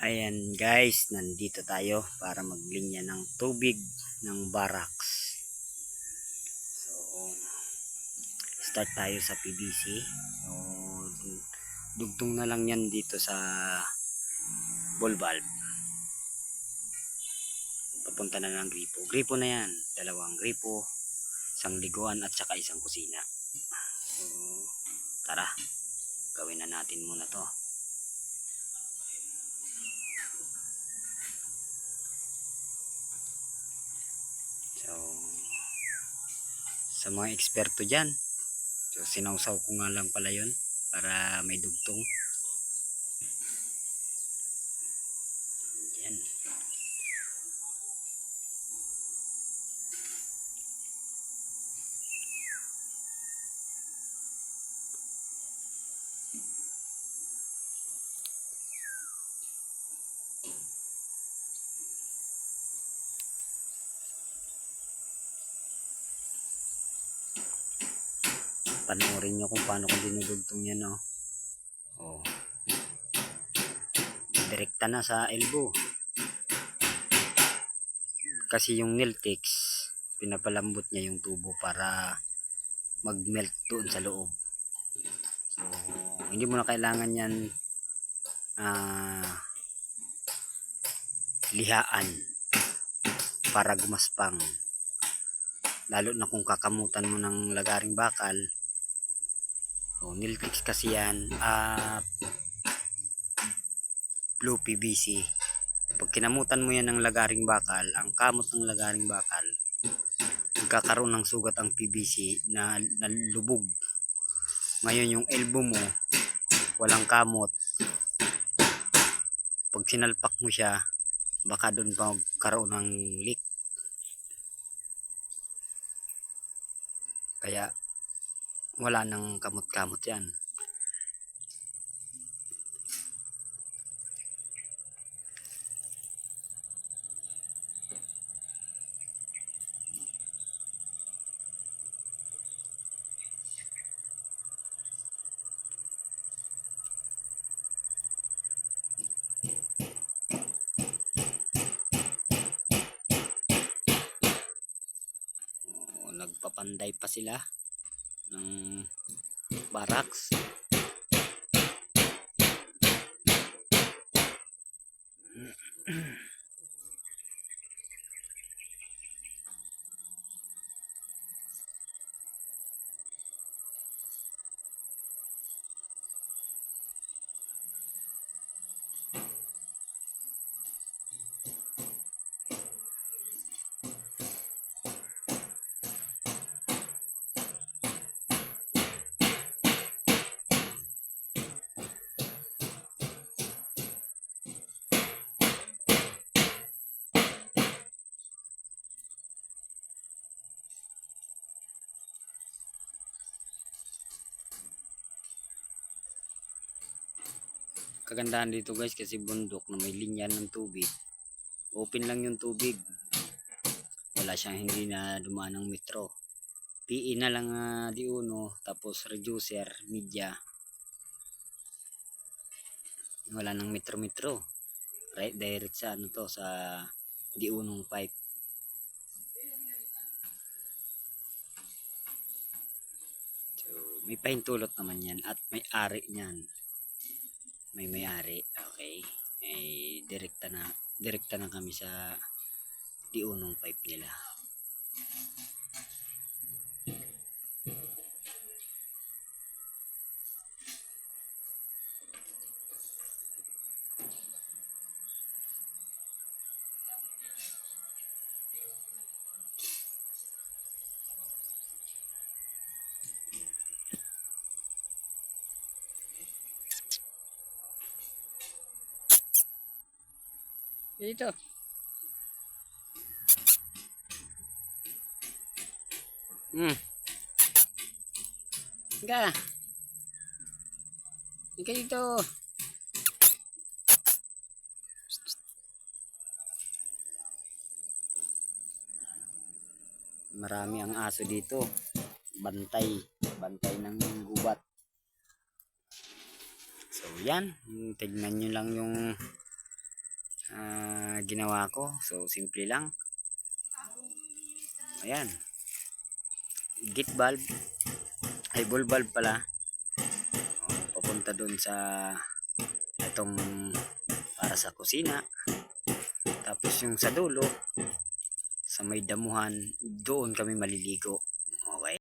Ayan guys, nandito tayo para maglinya ng tubig ng barracks. So, start tayo sa PVC. So, dugtong na lang yan dito sa ball valve. Papunta na ng gripo. Gripo na yan. Dalawang gripo, isang liguan at saka isang kusina. So, tara. Gawin na natin muna to. So, sa mga eksperto dyan, so sinawsaw ko nga lang pala yun para may dugtong. Yan. Panoorin nyo kung paano ko dinudugtong yan, no? Oh. Direkta na sa elbow. Kasi yung Niltex, pinapalambot niya yung tubo para mag-melt doon sa loob. So, hindi mo na kailangan yan lihaan para gumaspang. Lalo na kung kakamutan mo ng lagaring bakal. Niltex kasi yan, blue PVC. Pag kinamutan mo yan ng lagaring bakal, ang kamot ng lagaring bakal, magkakaroon ng sugat ang PVC na lubog. Ngayon yung elbow mo, walang kamot. Pag sinalpak mo siya, baka doon pa magkaroon ng leak. Kaya wala nang kamot-kamot yan. Nagpapanday pa sila ng barracks. Kagandahan dito guys kasi bundok na may linya ng tubig. Open lang yung tubig. Wala siyang hindi na dumaan ng metro. PE na lang di uno, tapos reducer, media. Wala nang metro-metro. Right direct sa ano to, sa di unong pipe. So, may pahintulot naman yan at may ari niyan. May ari, okay. Ay direkta na kami sa di unong pipe nila. Dito. Enggak. Ika dito. Marami ang aso dito. Bantay ng gubat. So yan, tignan nyo lang yung ginawa ko. So simple lang. Ayan. Gate valve. Ay ball valve pala. Papunta dun sa itong para sa kusina. Tapos yung sa dulo, sa may damuhan, doon kami maliligo.